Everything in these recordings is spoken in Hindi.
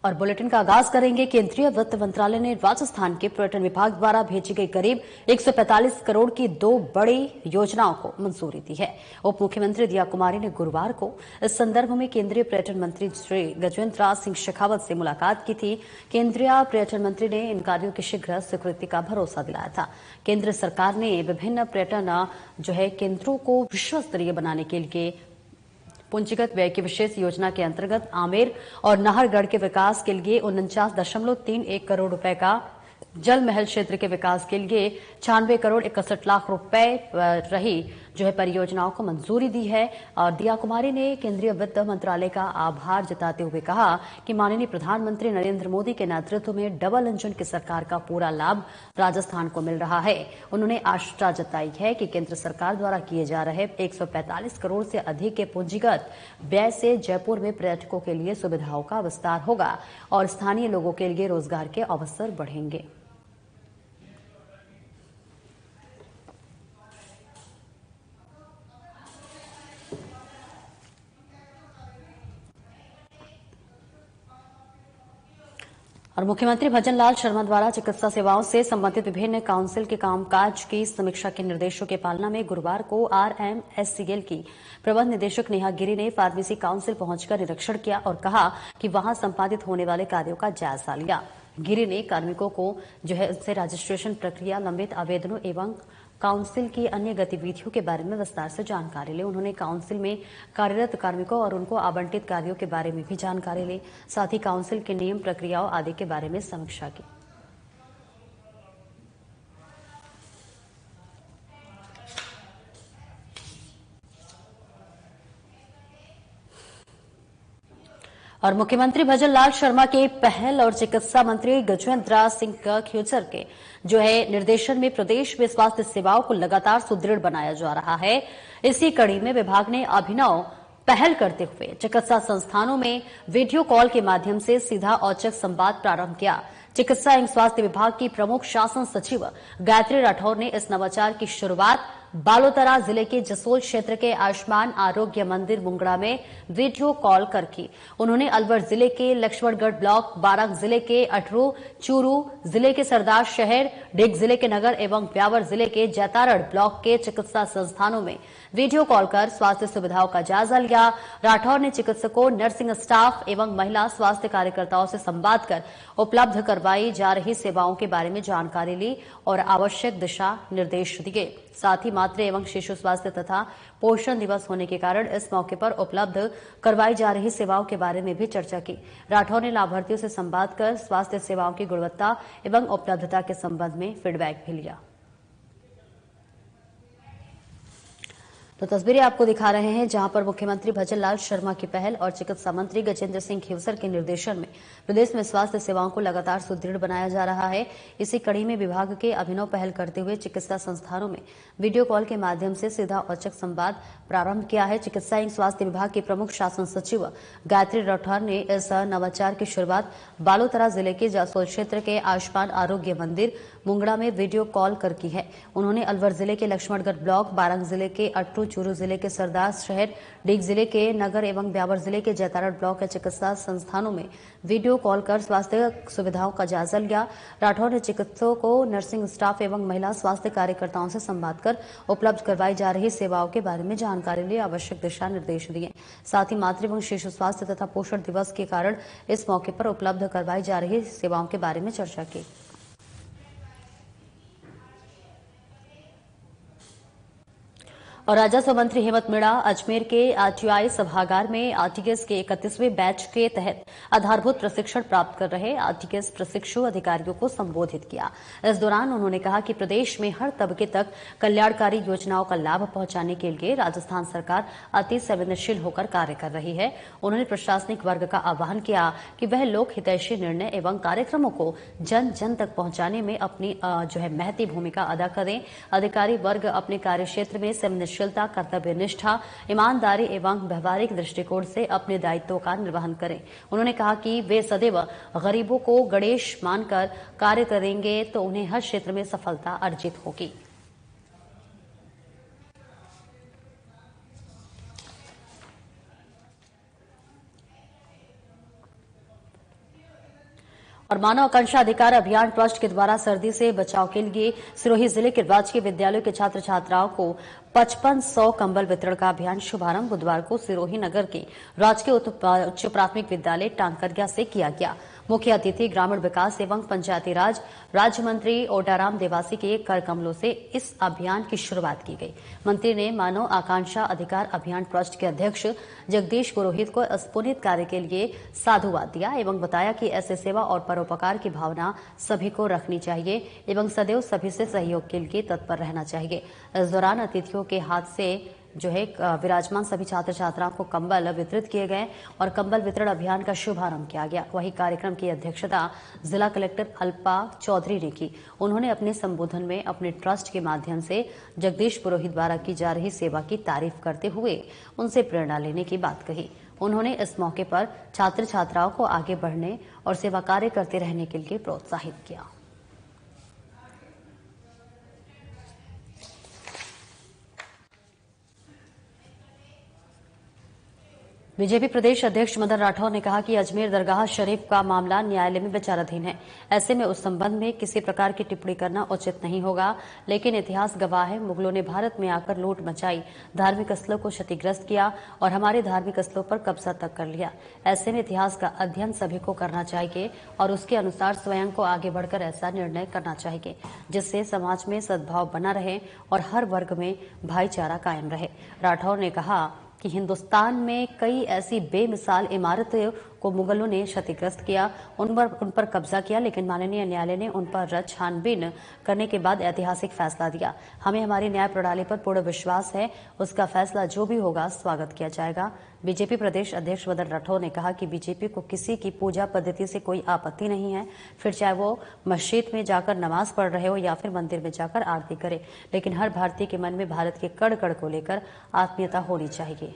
और बुलेटिन का आगाज करेंगे। केंद्रीय वित्त मंत्रालय ने राजस्थान के पर्यटन विभाग द्वारा भेजी गई करीब 145 करोड़ की 2 बड़ी योजनाओं को मंजूरी दी है। उप मुख्यमंत्री दिया कुमारी ने गुरुवार को इस संदर्भ में केंद्रीय पर्यटन मंत्री श्री गजेंद्र राज सिंह शेखावत से मुलाकात की थी। केंद्रीय पर्यटन मंत्री ने इन कार्यों की शीघ्र स्वीकृति का भरोसा दिलाया था। केंद्र सरकार ने विभिन्न पर्यटन केंद्रों को विश्व स्तरीय बनाने के लिए पूंजीगत व्यय की विशेष योजना के अंतर्गत आमेर और नाहरगढ़ के विकास के लिए 49.31 करोड़ रुपए का, जल महल क्षेत्र के विकास के लिए 96 करोड़ 61 लाख रुपए रही परियोजनाओं को मंजूरी दी है। और दिया कुमारी ने केंद्रीय वित्त मंत्रालय का आभार जताते हुए कहा कि माननीय प्रधानमंत्री नरेंद्र मोदी के नेतृत्व में डबल इंजन की सरकार का पूरा लाभ राजस्थान को मिल रहा है। उन्होंने आशा जताई है कि केंद्र सरकार द्वारा किए जा रहे 145 करोड़ से अधिक के पूंजीगत व्यय से जयपुर में पर्यटकों के लिए सुविधाओं का विस्तार होगा और स्थानीय लोगों के लिए रोजगार के अवसर बढ़ेंगे। और मुख्यमंत्री भजनलाल शर्मा द्वारा चिकित्सा सेवाओं से संबंधित विभिन्न काउंसिल के कामकाज की समीक्षा के निर्देशों की पालना में गुरुवार को आरएमएससीएल की प्रबंध निदेशक नेहा गिरी ने फार्मेसी काउंसिल पहुंचकर निरीक्षण किया और कहा कि वहां संपादित होने वाले कार्यों का जायजा लिया। गिरी ने कार्मिकों को उससे रजिस्ट्रेशन प्रक्रिया, लंबित आवेदनों एवं काउंसिल की अन्य गतिविधियों के बारे में विस्तार से जानकारी ली। उन्होंने काउंसिल में कार्यरत कार्मिकों और उनको आवंटित कार्यों के बारे में भी जानकारी ली। साथ ही काउंसिल के नियम, प्रक्रियाओं आदि के बारे में समीक्षा की। और मुख्यमंत्री भजनलाल शर्मा के पहल और चिकित्सा मंत्री गजेंद्र राज सिंह खेचर के निर्देशन में प्रदेश में स्वास्थ्य सेवाओं को लगातार सुदृढ़ बनाया जा रहा है। इसी कड़ी में विभाग ने अभिनव पहल करते हुए चिकित्सा संस्थानों में वीडियो कॉल के माध्यम से सीधा औचक संवाद प्रारंभ किया। चिकित्सा एवं स्वास्थ्य विभाग की प्रमुख शासन सचिव गायत्री राठौर ने इस नवाचार की शुरुआत बालोतरा जिले के जसोल क्षेत्र के आयुष्मान आरोग्य मंदिर मुंगड़ा में वीडियो कॉल कर की। उन्होंने अलवर जिले के लक्ष्मणगढ़ ब्लॉक, बारां जिले के अटरू, चूरू जिले के सरदार शहर, डिग जिले के नगर एवं ब्यावर जिले के जैतारड़ ब्लॉक के चिकित्सा संस्थानों में वीडियो कॉल कर स्वास्थ्य सुविधाओं का जायजा लिया। राठौर ने चिकित्सकों, नर्सिंग स्टाफ एवं महिला स्वास्थ्य कार्यकर्ताओं से संवाद कर उपलब्ध करवाई जा रही सेवाओं के बारे में जानकारी ली और आवश्यक दिशा निर्देश दिए। साथ ही मातृ एवं शिशु स्वास्थ्य तथा पोषण दिवस होने के कारण इस मौके पर उपलब्ध करवाई जा रही सेवाओं के बारे में भी चर्चा की। राठौर ने लाभार्थियों से संवाद कर स्वास्थ्य सेवाओं की गुणवत्ता एवं उपलब्धता के संबंध में फीडबैक भी लिया। तो तस्वीरें आपको दिखा रहे हैं जहां पर मुख्यमंत्री भजनलाल शर्मा की पहल और चिकित्सा मंत्री गजेंद्र सिंह खेवसर के निर्देशन में प्रदेश में स्वास्थ्य सेवाओं को लगातार सुदृढ़ बनाया जा रहा है। इसी कड़ी में विभाग के अभिनव पहल करते हुए चिकित्सा संस्थानों में वीडियो कॉल के माध्यम से सीधा औचक संवाद प्रारंभ किया है। चिकित्सा एवं स्वास्थ्य विभाग के प्रमुख शासन सचिव गायत्री राठौर ने इस नवाचार की शुरुआत बालोतरा जिले के जसोल क्षेत्र के आयुष्मान आरोग्य मंदिर मुंगड़ा में वीडियो कॉल कर की है। उन्होंने अलवर जिले के लक्ष्मणगढ़ ब्लॉक, बारां जिले के अटरू, चूरू जिले के सरदार शहर, डिग जिले के नगर एवं ब्यावर जिले के जैतारड़ ब्लॉक के चिकित्सा संस्थानों में वीडियो कॉल कर स्वास्थ्य सुविधाओं का जायजा लिया। राठौर ने चिकित्सकों, नर्सिंग स्टाफ एवं महिला स्वास्थ्य कार्यकर्ताओं से संवाद कर उपलब्ध करवाई जा रही सेवाओं के बारे में जानकारी ली, आवश्यक दिशा निर्देश दिए। साथ ही मातृ एवं शिशु स्वास्थ्य तथा पोषण दिवस के कारण इस मौके पर उपलब्ध करवाई जा रही सेवाओं के बारे में चर्चा की। और राजस्व मंत्री हेमंत मीणा अजमेर के आरटीआई सभागार में आरटीएस के 31वें बैच के तहत आधारभूत प्रशिक्षण प्राप्त कर रहे आरटीएस प्रशिक्षु अधिकारियों को संबोधित किया। इस दौरान उन्होंने कहा कि प्रदेश में हर तबके तक कल्याणकारी योजनाओं का लाभ पहुंचाने के लिए राजस्थान सरकार अति संवेदनशील होकर कार्य कर रही है। उन्होंने प्रशासनिक वर्ग का आह्वान किया कि वह लोक हितैषी निर्णय एवं कार्यक्रमों को जन जन तक पहुंचाने में अपनी महती भूमिका अदा करें। अधिकारी वर्ग अपने कार्यक्षेत्र में संवेदनशीलता, कर्तव्य निष्ठा, ईमानदारी एवं व्यवहारिक दृष्टिकोण से अपने दायित्वों का निर्वहन करें। उन्होंने कहा कि वे सदैव गरीबों को गणेश मानकर कार्य करेंगे तो उन्हें हर क्षेत्र में सफलता अर्जित होगी। और मानव आकांक्षा अधिकार अभियान ट्रस्ट के द्वारा सर्दी से बचाव के लिए सिरोही जिले के राजकीय विद्यालयों के छात्र छात्राओं को 5500 कंबल वितरण का अभियान शुभारंभ बुधवार को सिरोही नगर के राजकीय उच्च प्राथमिक विद्यालय टांकरिया से किया गया। मुख्य अतिथि ग्रामीण विकास एवं पंचायती राज राज्य मंत्री ओटाराम देवासी के कर कमलों से इस अभियान की शुरुआत की गई। मंत्री ने मानव आकांक्षा अधिकार अभियान ट्रस्ट के अध्यक्ष जगदीश पुरोहित को इस पुनीत कार्य के लिए साधुवाद दिया एवं बताया कि ऐसे सेवा और परोपकार की भावना सभी को रखनी चाहिए एवं सदैव सभी से सहयोग के लिए तत्पर रहना चाहिए। इस दौरान अतिथियों के हाथ से विराजमान सभी छात्र छात्राओं को कंबल वितरित किए गए और कंबल वितरण अभियान का शुभारंभ किया गया। वहीं कार्यक्रम की अध्यक्षता जिला कलेक्टर अल्पा चौधरी ने की। उन्होंने अपने संबोधन में अपने ट्रस्ट के माध्यम से जगदीश पुरोहित द्वारा की जा रही सेवा की तारीफ करते हुए उनसे प्रेरणा लेने की बात कही। उन्होंने इस मौके पर छात्र छात्राओं को आगे बढ़ने और सेवा कार्य करते रहने के लिए प्रोत्साहित किया। बीजेपी प्रदेश अध्यक्ष मदन राठौर ने कहा कि अजमेर दरगाह शरीफ का मामला न्यायालय में विचाराधीन है। ऐसे में उस संबंध में किसी प्रकार की टिप्पणी करना उचित नहीं होगा, लेकिन इतिहास गवाह है मुगलों ने भारत में आकर लूट मचाई, धार्मिक स्थलों को क्षतिग्रस्त किया और हमारे धार्मिक स्थलों पर कब्जा तक कर लिया। ऐसे में इतिहास का अध्ययन सभी को करना चाहिए और उसके अनुसार स्वयं को आगे बढ़कर ऐसा निर्णय करना चाहिए जिससे समाज में सद्भाव बना रहे और हर वर्ग में भाईचारा कायम रहे। राठौर ने कहा कि हिंदुस्तान में कई ऐसी बेमिसाल इमारतें को मुगलों ने क्षतिग्रस्त किया, उन पर कब्जा किया, लेकिन माननीय न्यायालय ने उन पर छानबीन करने के बाद ऐतिहासिक फैसला दिया। हमें हमारी न्याय प्रणाली पर पूर्ण विश्वास है, उसका फैसला जो भी होगा स्वागत किया जाएगा। बीजेपी प्रदेश अध्यक्ष मदन राठौर ने कहा कि बीजेपी को किसी की पूजा पद्धति से कोई आपत्ति नहीं है, फिर चाहे वो मस्जिद में जाकर नमाज पढ़ रहे हो या फिर मंदिर में जाकर आरती करे, लेकिन हर भारतीय के मन में भारत के कण कण को लेकर आत्मीयता होनी चाहिए।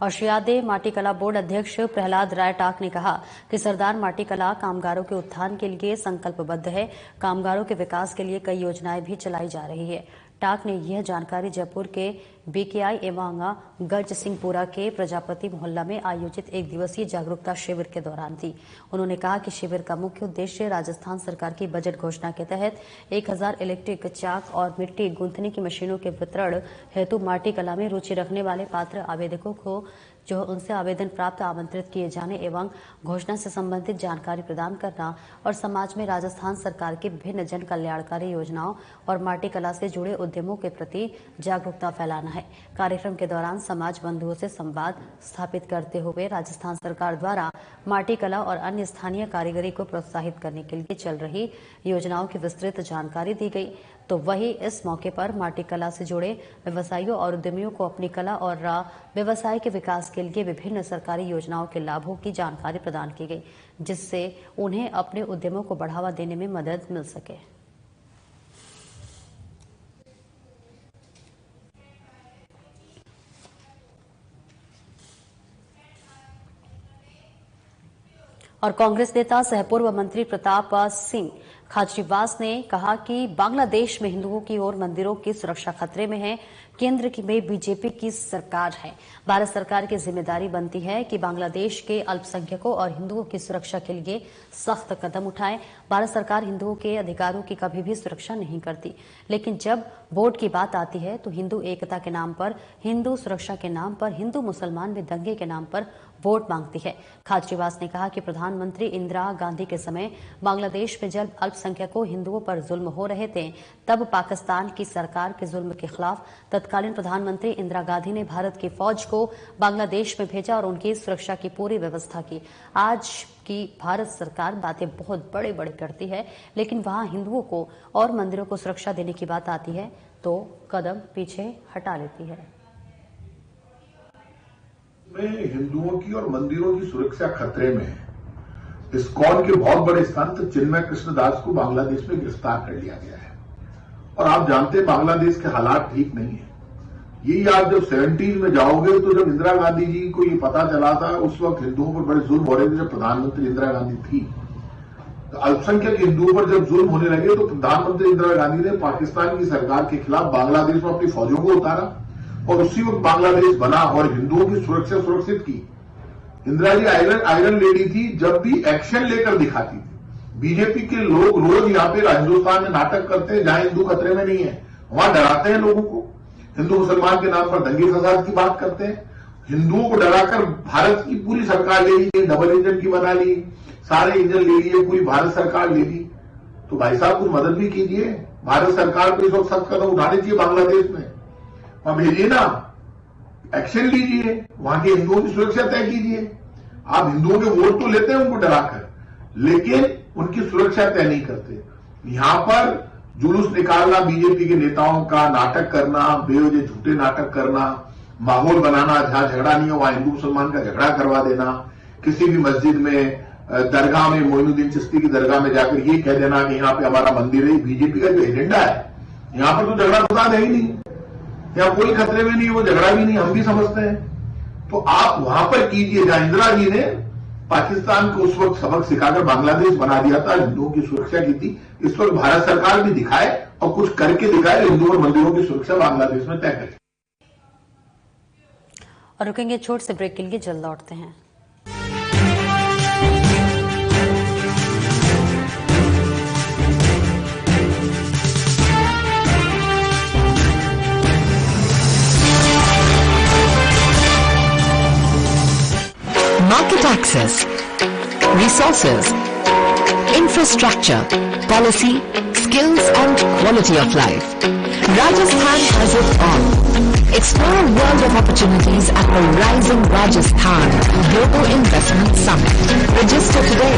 और श्रीयादे माटीकला बोर्ड अध्यक्ष प्रहलाद राय टाक ने कहा कि सरदार माटीकला कामगारों के उत्थान के लिए संकल्पबद्ध है। कामगारों के विकास के लिए कई योजनाएं भी चलाई जा रही है। टाक ने यह जानकारी जयपुर के बीकेआई एवं गर्ज सिंहपुरा के प्रजापति मोहल्ला में आयोजित एक दिवसीय जागरूकता शिविर के दौरान दी। उन्होंने कहा कि शिविर का मुख्य उद्देश्य राजस्थान सरकार की बजट घोषणा के तहत 1000 इलेक्ट्रिक चाक और मिट्टी गूंथने की मशीनों के वितरण हेतु माटी कला में रुचि रखने वाले पात्र आवेदकों को जो उनसे आवेदन प्राप्त आमंत्रित किए जाने एवं घोषणा से संबंधित जानकारी प्रदान करना और समाज में राजस्थान सरकार की विभिन्न जन कल्याणकारी योजनाओं और माटी कला से जुड़े उद्यमों के प्रति जागरूकता फैलाना है। कार्यक्रम के दौरान समाज बंधुओं से संवाद स्थापित करते हुए राजस्थान सरकार द्वारा माटी कला और अन्य स्थानीय कारीगरी को प्रोत्साहित करने के लिए चल रही योजनाओं की विस्तृत जानकारी दी गई। तो वही इस मौके पर माटी कला से जुड़े व्यवसायियों और उद्यमियों को अपनी कला और व्यवसाय के विकास के लिए विभिन्न सरकारी योजनाओं के लाभों की जानकारी प्रदान की गई, जिससे उन्हें अपने उद्यमों को बढ़ावा देने में मदद मिल सके। और कांग्रेस नेता सह पूर्व मंत्री प्रताप सिंह खाचरीवास ने कहा कि बांग्लादेश में हिंदुओं की और मंदिरों की सुरक्षा खतरे में है। केंद्र में बीजेपी की सरकार है। भारत सरकार की जिम्मेदारी बनती है कि बांग्लादेश के अल्पसंख्यकों और हिंदुओं की सुरक्षा के लिए सख्त कदम उठाए। भारत सरकार हिंदुओं के अधिकारों की कभी भी सुरक्षा नहीं करती, लेकिन जब वोट की बात आती है तो हिंदू एकता के नाम पर, हिंदू सुरक्षा के नाम पर, हिंदू मुसलमान में दंगे के नाम पर वोट मांगती है। खाचरीवास ने कहा कि प्रधानमंत्री इंदिरा गांधी के समय बांग्लादेश में जब अल्पसंख्यकों हिंदुओं पर जुल्म हो रहे थे, तब पाकिस्तान की सरकार के जुल्म के खिलाफ तत्कालीन प्रधानमंत्री इंदिरा गांधी ने भारत की फौज को बांग्लादेश में भेजा और उनकी सुरक्षा की पूरी व्यवस्था की। आज की भारत सरकार बातें बहुत बड़े बड़े करती है, लेकिन वहां हिंदुओं को और मंदिरों को सुरक्षा देने की बात आती है तो कदम पीछे हटा लेती है। में हिंदुओं की और मंदिरों की सुरक्षा खतरे में है। इस्कॉन के बहुत बड़े संत चिन्मय कृष्ण दास को बांग्लादेश में गिरफ्तार कर लिया गया है और आप जानते हैं बांग्लादेश के हालात ठीक नहीं है। यही आप जब 70s में जाओगे तो जब इंदिरा गांधी जी को ये पता चला था, उस वक्त हिंदुओं पर बड़े जुल्म हो रहे थे। जब प्रधानमंत्री इंदिरा गांधी थी तो अल्पसंख्यक हिंदुओं पर जब जुल्म होने लगे तो प्रधानमंत्री इंदिरा गांधी ने पाकिस्तान की सरकार के खिलाफ बांग्लादेश में अपनी फौजों को उतारा और उसी वक्त बांग्लादेश बना और हिंदुओं की सुरक्षा सुरक्षित की। इंदिरा जी आयरन लेडी थी, जब भी एक्शन लेकर दिखाती थी। बीजेपी के लोग रोज यहाँ पे हिंदुस्तान में नाटक करते हैं, जहां हिंदू खतरे में नहीं है वहां डराते हैं लोगों को। हिंदू मुसलमान के नाम पर दंगे फसाद की बात करते हैं। हिंदुओं को डराकर भारत की पूरी सरकार ले ली, डबल इंजन की बना ली, सारे इंजन ले लिए, पूरी भारत सरकार ले ली। तो भाई साहब कुछ मदद भी कीजिए। भारत सरकार को इस वक्त सख्त कदम उठाने चाहिए बांग्लादेश में, वहां भेजिए ना, एक्शन लीजिए, वहां के हिंदुओं की सुरक्षा तय कीजिए। आप हिंदुओं के वोट तो लेते हैं उनको डराकर, लेकिन उनकी सुरक्षा तय नहीं करते। यहां पर जुलूस निकालना, बीजेपी के नेताओं का नाटक करना, बेवजह झूठे नाटक करना, माहौल बनाना, जहां झगड़ा नहीं हो वहां हिंदू मुसलमान का झगड़ा करवा देना, किसी भी मस्जिद में, दरगाह में, मोइनुद्दीन चिश्ती की दरगाह में जाकर ये कह देना कि यहां पे हमारा मंदिर है। बीजेपी का जो एजेंडा है, यहां पर तो झगड़ा फसाद है ही नहीं, यहां कोई खतरे में नहीं, वो झगड़ा भी नहीं, हम भी समझते हैं। तो आप वहां पर कीजिए जहां इंदिरा जी ने पाकिस्तान को उस वक्त सबक सिखाकर बांग्लादेश बना दिया था, हिंदुओं की सुरक्षा की थी। इस वक्त भारत सरकार भी दिखाए और कुछ करके दिखाए, हिंदू और मंदिरों की सुरक्षा बांग्लादेश में तय करे। और रुकेंगे छोटे से ब्रेक के लिए, जल्द लौटते हैं। Market access, resources, infrastructure, policy, skills and quality of life. Rajasthan has it all. Explore a world of opportunities at the Rising Rajasthan Global Investment Summit. Register today.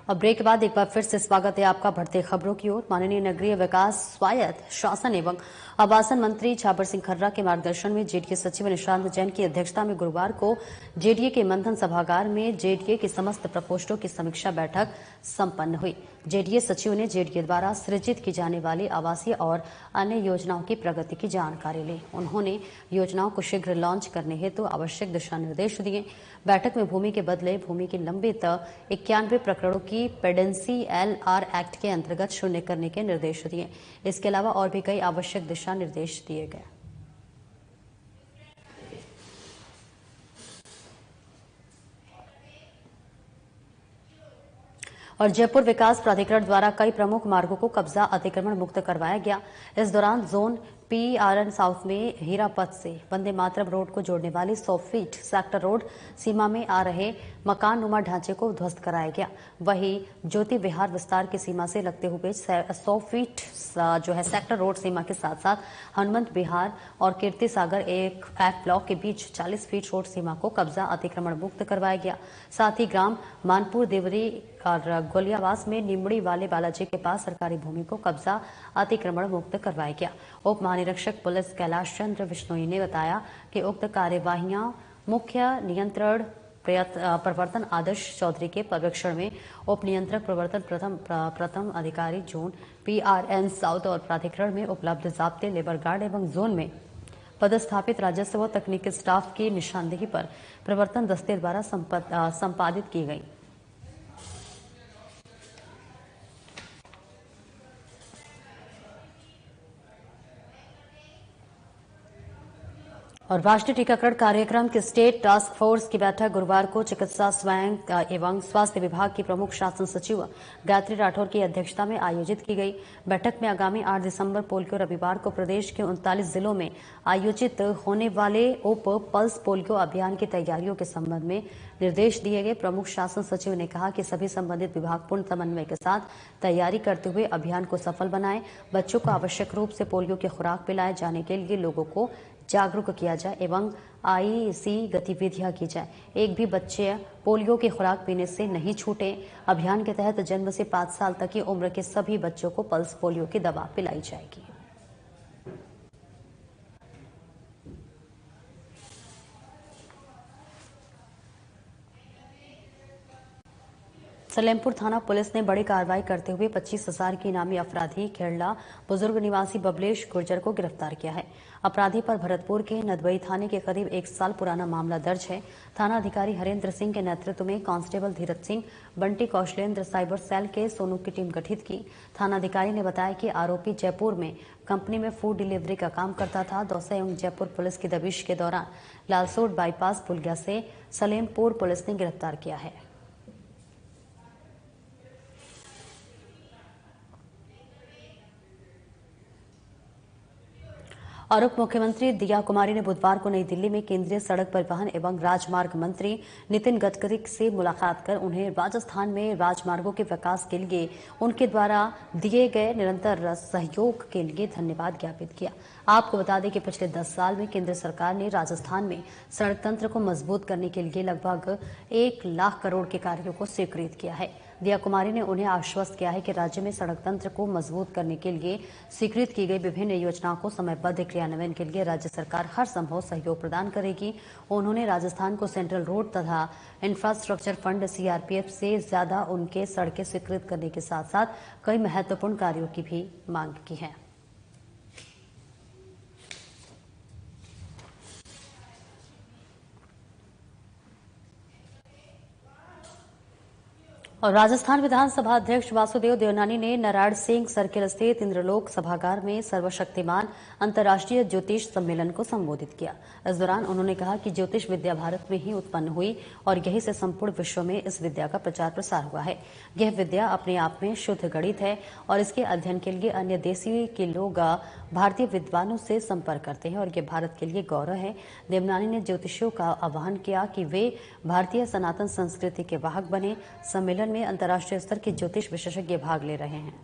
और ब्रेक के बाद एक बार फिर से स्वागत है आपका बढ़ते खबरों की ओर। माननीय नगरीय विकास, स्वायत्त शासन एवं आवासन मंत्री छाबर सिंह खर्रा के मार्गदर्शन में जेडीए सचिव निशांत जैन की अध्यक्षता में गुरुवार को जेडीए के मंथन सभागार में जेडीए के समस्त प्रकोष्ठों की समीक्षा बैठक संपन्न हुई। जेडीए सचिव ने जेडीए द्वारा सृजित की जाने वाली आवासीय और अन्य योजनाओं की प्रगति की जानकारी ली। उन्होंने योजनाओं को शीघ्र लॉन्च करने हेतु आवश्यक दिशा निर्देश दिए। बैठक में भूमि के बदले भूमि की लंबित 91 प्रकरणों की पेडेंसी LR एक्ट के अंतर्गत शून्य करने के निर्देश दिए। इसके अलावा और भी कई आवश्यक दिशा निर्देश दिए गए। और जयपुर विकास प्राधिकरण द्वारा कई प्रमुख मार्गों को कब्जा अतिक्रमण मुक्त करवाया गया। इस दौरान जोन PRN साउथ में हीरापथ से वंदे मातरम रोड को जोड़ने वाली 100 फीट सेक्टर रोड सीमा में आ रहे मकान नुमा ढांचे को ध्वस्त कराया गया। वहीं ज्योति विहार विस्तार की सीमा से लगते हुए 100 फीट जो है सेक्टर रोड सीमा के साथ साथ हनुमंत विहार और कीर्ति सागर एक F ब्लॉक के बीच 40 फीट रोड सीमा को कब्जा अतिक्रमण मुक्त करवाया गया। साथ ही ग्राम मानपुर देवरी और गोलियावास में निमड़ी वाले बालाजी के पास सरकारी भूमि को कब्जा अतिक्रमण मुक्त करवाया गया। उप महानिरीक्षक पुलिस कैलाश चंद्र विश्नोई ने बताया कि उक्त कार्यवाहियां मुख्य नियंत्रण प्रवर्तन आदर्श चौधरी के पर्यवेक्षण में उप नियंत्रक प्रवर्तन प्रथम अधिकारी जोन PRN साउथ और प्राधिकरण में उपलब्ध जाब्ते लेबर गार्ड एवं जोन में पदस्थापित राजस्व व तकनीकी स्टाफ की निशानदेही पर प्रवर्तन दस्ते द्वारा संपादित की गई। और राष्ट्रीय टीकाकरण कार्यक्रम की स्टेट टास्क फोर्स की बैठक गुरुवार को चिकित्सा स्वास्थ्य एवं स्वास्थ्य विभाग की प्रमुख शासन सचिव गायत्री राठौर की अध्यक्षता में आयोजित की गई। बैठक में आगामी 8 दिसंबर पोलियो रविवार को प्रदेश के 39 जिलों में आयोजित होने वाले उप पल्स पोलियो अभियान की तैयारियों के संबंध में निर्देश दिए गए। प्रमुख शासन सचिव ने कहा कि सभी संबंधित विभाग पूर्ण समन्वय के साथ तैयारी करते हुए अभियान को सफल बनाएं। बच्चों को आवश्यक रूप से पोलियो की खुराक पिलाए जाने के लिए लोगों को जागरूक किया जाए एवं IC गतिविधियां की जाए। एक भी बच्चे पोलियो की खुराक पीने से नहीं छूटे। अभियान के तहत जन्म से 5 साल तक की उम्र के सभी बच्चों को पल्स पोलियो की दवा पिलाई जाएगी। सलेमपुर थाना पुलिस ने बड़ी कार्रवाई करते हुए 25,000 की इनामी अपराधी खेड़ला बुजुर्ग निवासी बबलेश गुर्जर को गिरफ्तार किया है। अपराधी पर भरतपुर के नदबई थाने के करीब 1 साल पुराना मामला दर्ज है। थाना अधिकारी हरेंद्र सिंह के नेतृत्व में constable Dheeraj Singh, Bunty Kaushalendra cyber cell के सोनू की टीम गठित की। थाना अधिकारी ने बताया कि आरोपी जयपुर में कंपनी में फूड डिलीवरी का काम करता था। दौसा एवं जयपुर पुलिस की दबिश के दौरान लालसोट बाईपास पुलिया से सलेमपुर पुलिस ने गिरफ्तार किया है। और उप मुख्यमंत्री दिया कुमारी ने बुधवार को नई दिल्ली में केंद्रीय सड़क परिवहन एवं राजमार्ग मंत्री नितिन गडकरी से मुलाकात कर उन्हें राजस्थान में राजमार्गों के विकास के लिए उनके द्वारा दिए गए निरंतर सहयोग के लिए धन्यवाद ज्ञापित किया। आपको बता दें कि पिछले 10 साल में केंद्र सरकार ने राजस्थान में सड़क तंत्र को मजबूत करने के लिए लगभग 1 लाख करोड़ के कार्यों को स्वीकृत किया है। दिया कुमारी ने उन्हें आश्वस्त किया है कि राज्य में सड़क तंत्र को मजबूत करने के लिए स्वीकृत की गई विभिन्न योजनाओं को समयबद्ध क्रियान्वयन के लिए राज्य सरकार हर संभव सहयोग प्रदान करेगी। उन्होंने राजस्थान को सेंट्रल रोड तथा इंफ्रास्ट्रक्चर फंड सीआरपीएफ से ज्यादा उनके सड़कें स्वीकृत करने के साथ साथ कई महत्वपूर्ण कार्यों की भी मांग की है। और राजस्थान विधानसभा अध्यक्ष वासुदेव देवनानी ने नारायण सिंह सर्किल स्थित इंद्रलोक सभागार में सर्वशक्तिमान अंतर्राष्ट्रीय ज्योतिष सम्मेलन को संबोधित किया। इस दौरान उन्होंने कहा कि ज्योतिष विद्या भारत में ही उत्पन्न हुई और यही से संपूर्ण विश्व में इस विद्या का प्रचार प्रसार हुआ है। यह विद्या अपने आप में शुद्ध गणित है और इसके अध्ययन के लिए अन्य देशी के लोग भारतीय विद्वानों से संपर्क करते हैं और ये भारत के लिए गौरव है। देवनानी ने ज्योतिषियों का आह्वान किया कि वे भारतीय सनातन संस्कृति के वाहक बने। सम्मेलन में अंतर्राष्ट्रीय स्तर के ज्योतिष विशेषज्ञ भाग ले रहे हैं।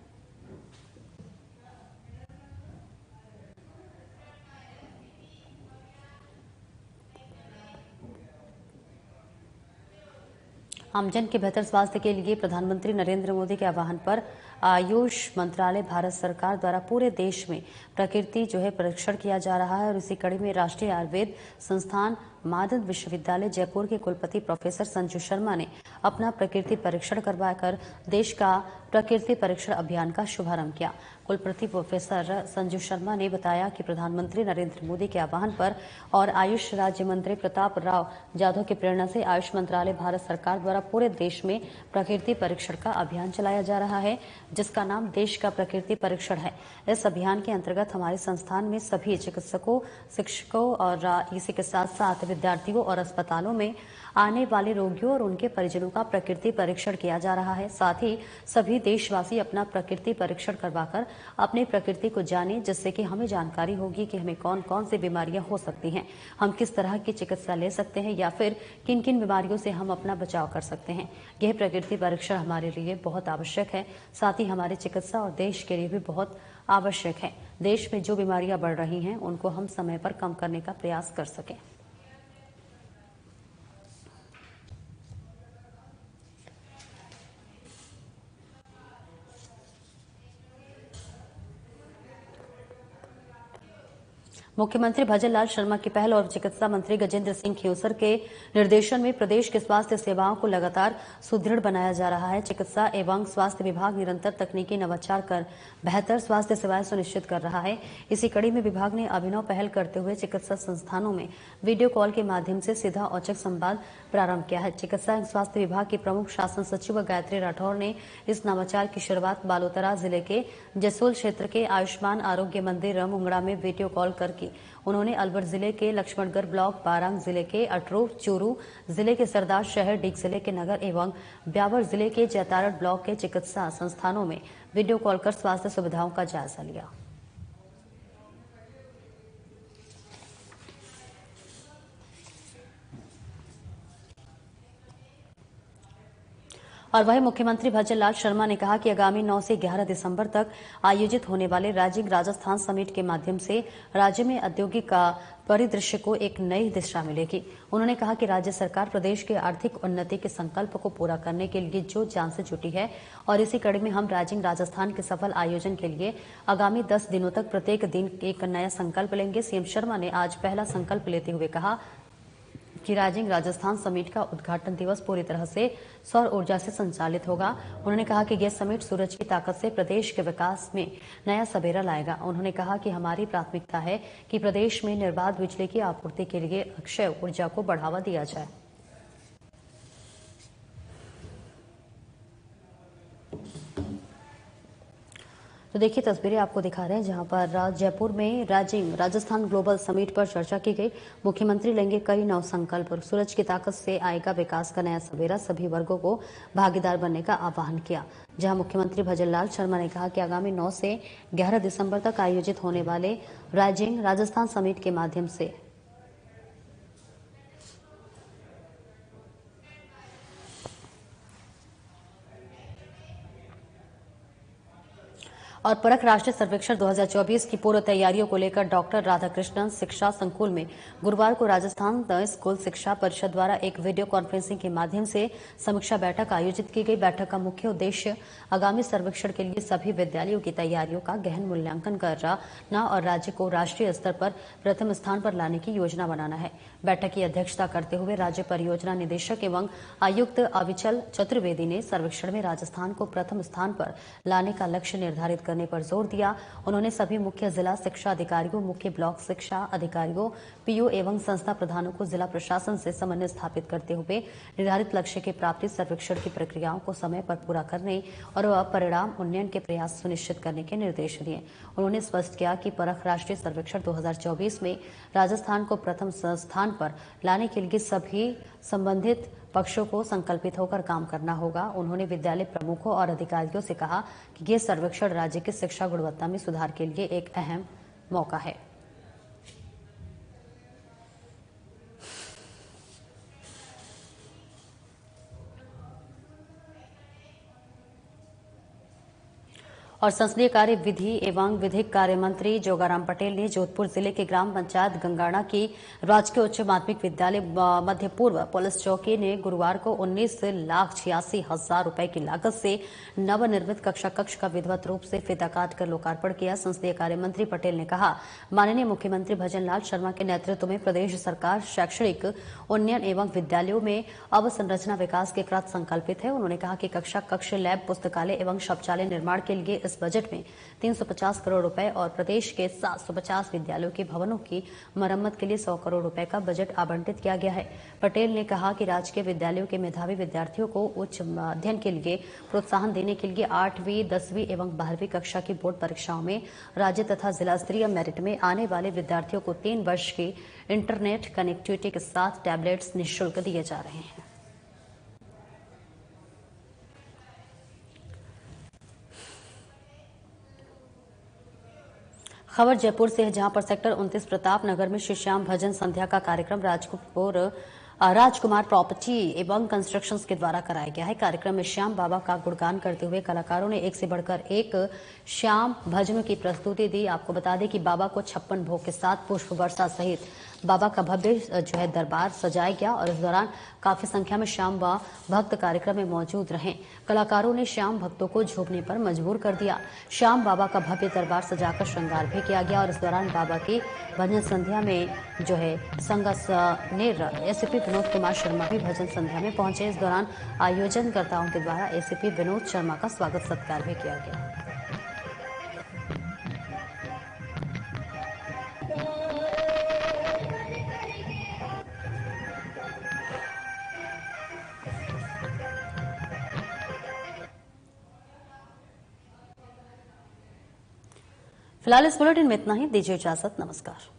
आमजन के बेहतर स्वास्थ्य के लिए प्रधानमंत्री नरेंद्र मोदी के आह्वान पर आयुष मंत्रालय भारत सरकार द्वारा पूरे देश में प्रकृति परीक्षण किया जा रहा है और इसी कड़ी में राष्ट्रीय आयुर्वेद संस्थान मादन विश्वविद्यालय जयपुर के कुलपति प्रोफेसर संजू शर्मा ने अपना प्रकृति परीक्षण करवाकर देश का प्रकृति परीक्षण अभियान का शुभारंभ किया। कुलपति प्रोफेसर संजू शर्मा ने बताया कि प्रधानमंत्री नरेंद्र मोदी के आह्वान पर और आयुष राज्य मंत्री प्रताप राव जाधव की प्रेरणा से आयुष मंत्रालय भारत सरकार द्वारा पूरे देश में प्रकृति परीक्षण का अभियान चलाया जा रहा है, जिसका नाम देश का प्रकृति परीक्षण है। इस अभियान के अंतर्गत हमारे संस्थान में सभी चिकित्सकों, शिक्षकों और इसी के साथ साथ विद्यार्थियों और अस्पतालों में आने वाले रोगियों और उनके परिजनों का प्रकृति परीक्षण किया जा रहा है। साथ ही सभी देशवासी अपना प्रकृति परीक्षण करवाकर अपनी प्रकृति को जानें, जिससे कि हमें जानकारी होगी कि हमें कौन कौन सी बीमारियां हो सकती हैं, हम किस तरह की चिकित्सा ले सकते हैं या फिर किन किन बीमारियों से हम अपना बचाव कर सकते हैं। यह प्रकृति परीक्षण हमारे लिए बहुत आवश्यक है, साथ ही हमारी चिकित्सा और देश के लिए भी बहुत आवश्यक है। देश में जो बीमारियां बढ़ रही हैं उनको हम समय पर कम करने का प्रयास कर सकें। मुख्यमंत्री भजनलाल शर्मा की पहल और चिकित्सा मंत्री गजेंद्र सिंह खेवसर के निर्देशन में प्रदेश के स्वास्थ्य सेवाओं को लगातार सुदृढ़ बनाया जा रहा है। चिकित्सा एवं स्वास्थ्य विभाग निरंतर तकनीकी नवाचार कर बेहतर स्वास्थ्य सेवाएं सुनिश्चित कर रहा है। इसी कड़ी में विभाग ने अभिनव पहल करते हुए चिकित्सा संस्थानों में वीडियो कॉल के माध्यम से सीधा औचक संवाद प्रारंभ किया है। चिकित्सा एवं स्वास्थ्य विभाग के प्रमुख शासन सचिव गायत्री राठौर ने इस नवाचार की शुरुआत बालोतरा जिले के जसोल क्षेत्र के आयुष्मान आरोग्य मंदिर मुंगड़ा में वीडियो कॉल करके उन्होंने अलवर जिले के लक्ष्मणगढ़ ब्लॉक, बारांग जिले के अटरू, चूरू जिले के सरदार शहर, डीग जिले के नगर एवं ब्यावर जिले के जैतारड़ ब्लॉक के चिकित्सा संस्थानों में वीडियो कॉल कर स्वास्थ्य सुविधाओं का जायजा लिया। और वहीं मुख्यमंत्री भजनलाल शर्मा ने कहा कि आगामी 9 से 11 दिसंबर तक आयोजित होने वाले राइजिंग राजस्थान समिट के माध्यम से राज्य में औद्योगिक परिदृश्य को एक नई दिशा मिलेगी। उन्होंने कहा कि राज्य सरकार प्रदेश की आर्थिक उन्नति के संकल्प को पूरा करने के लिए जो जान से जुटी है और इसी कड़ी में हम राइजिंग राजस्थान के सफल आयोजन के लिए आगामी 10 दिनों तक प्रत्येक दिन एक नया संकल्प लेंगे। सीएम शर्मा ने आज पहला संकल्प लेते हुए कहा कि राजिंग राजस्थान समिट का उद्घाटन दिवस पूरी तरह से सौर ऊर्जा से संचालित होगा। उन्होंने कहा कि यह समिट सूरज की ताकत से प्रदेश के विकास में नया सवेरा लाएगा। उन्होंने कहा कि हमारी प्राथमिकता है कि प्रदेश में निर्बाध बिजली की आपूर्ति के लिए अक्षय ऊर्जा को बढ़ावा दिया जाए। तो देखिए तस्वीरें आपको दिखा रहे हैं जहां पर जयपुर में राजिंग राजस्थान ग्लोबल समिट पर चर्चा की गई। मुख्यमंत्री लेंगे कई नव संकल्प। सूरज की ताकत से आएगा विकास का नया सवेरा। सभी वर्गों को भागीदार बनने का आह्वान किया। जहां मुख्यमंत्री भजन लाल शर्मा ने कहा कि आगामी 9 से 11 दिसंबर तक आयोजित होने वाले राजिंग राजस्थान समिट के माध्यम से और परख राष्ट्रीय सर्वेक्षण 2024 की पूर्व तैयारियों को लेकर डॉक्टर राधाकृष्णन शिक्षा संकुल में गुरुवार को राजस्थान स्कूल शिक्षा परिषद द्वारा एक वीडियो कॉन्फ्रेंसिंग के माध्यम से समीक्षा बैठक आयोजित की गई। बैठक का मुख्य उद्देश्य आगामी सर्वेक्षण के लिए सभी विद्यालयों की तैयारियों का गहन मूल्यांकन करना और राज्य को राष्ट्रीय स्तर पर प्रथम स्थान पर लाने की योजना बनाना है। बैठक की अध्यक्षता करते हुए राज्य परियोजना निदेशक एवं आयुक्त अविचल चतुर्वेदी ने सर्वेक्षण में राजस्थान को प्रथम स्थान पर लाने का लक्ष्य निर्धारित करने पर जोर दिया। उन्होंने सभी मुख्य जिला शिक्षा अधिकारियों, मुख्य ब्लॉक शिक्षा अधिकारियों, पीओ एवं संस्था प्रधानों को जिला प्रशासन से समन्वय स्थापित करते हुए निर्धारित लक्ष्य की प्राप्ति, सर्वेक्षण की प्रक्रियाओं को समय पर पूरा करने और परिणाम उन्नयन के प्रयास सुनिश्चित करने के निर्देश दिए। उन्होंने स्पष्ट किया कि परख राष्ट्रीय सर्वेक्षण 2024 में राजस्थान को प्रथम स्थान पर लाने के लिए सभी संबंधित पक्षों को संकल्पित होकर काम करना होगा। उन्होंने विद्यालय प्रमुखों और अधिकारियों से कहा कि यह सर्वेक्षण राज्य की शिक्षा गुणवत्ता में सुधार के लिए एक अहम मौका है। और संसदीय कार्य विधि एवं विधिक कार्य मंत्री जोगाराम पटेल ने जोधपुर जिले के ग्राम पंचायत गंगाड़ा की राजकीय उच्च माध्यमिक विद्यालय मध्य पूर्व पुलिस चौकी ने गुरुवार को 19,86,000 रुपए की लागत से नवनिर्मित कक्षा कक्ष का विधिवत रूप से फीता काटकर लोकार्पण किया। संसदीय कार्य मंत्री पटेल ने कहा, माननीय मुख्यमंत्री भजन लाल शर्मा के नेतृत्व में प्रदेश सरकार शैक्षणिक उन्नयन एवं विद्यालयों में अवसंरचना विकास के कृत संकल्पित है। उन्होंने कहा कि कक्षा कक्ष, लैब, पुस्तकालय एवं शौचालय निर्माण के लिए इस बजट में 350 करोड़ रुपए और प्रदेश के 750 विद्यालयों के भवनों की मरम्मत के लिए 100 करोड़ रुपए का बजट आवंटित किया गया है। पटेल ने कहा कि राजकीय विद्यालयों के मेधावी विद्यार्थियों को उच्च अध्ययन के लिए प्रोत्साहन देने के लिए 8वीं, 10वीं एवं 12वीं कक्षा की बोर्ड परीक्षाओं में राज्य तथा जिला स्तरीय मेरिट में आने वाले विद्यार्थियों को 3 वर्ष की इंटरनेट कनेक्टिविटी के साथ टैबलेट्स निःशुल्क दिए जा रहे हैं। खबर जयपुर से है, जहां पर सेक्टर 29 प्रताप नगर में श्री श्याम भजन संध्या का कार्यक्रम राजकुमार प्रॉपर्टी एवं कंस्ट्रक्शंस के द्वारा कराया गया है। कार्यक्रम में श्याम बाबा का गुणगान करते हुए कलाकारों ने एक से बढ़कर एक श्याम भजनों की प्रस्तुति दी। आपको बता दें कि बाबा को 56 भोग के साथ पुष्प वर्षा सहित बाबा का भव्य दरबार सजाया गया और इस दौरान काफी संख्या में श्याम भक्त कार्यक्रम में मौजूद रहे। कलाकारों ने श्याम भक्तों को झूमने पर मजबूर कर दिया। श्याम बाबा का भव्य दरबार सजाकर श्रृंगार भी किया गया और इस दौरान बाबा की भजन संध्या में संगनेर एसीपी विनोद कुमार शर्मा भी भजन संध्या में पहुंचे। इस दौरान आयोजनकर्ताओं के द्वारा एसीपी विनोद शर्मा का स्वागत सत्कार भी किया गया। फिलहाल इस बुलेटिन में इतना ही। दीजिए इजाजत। नमस्कार।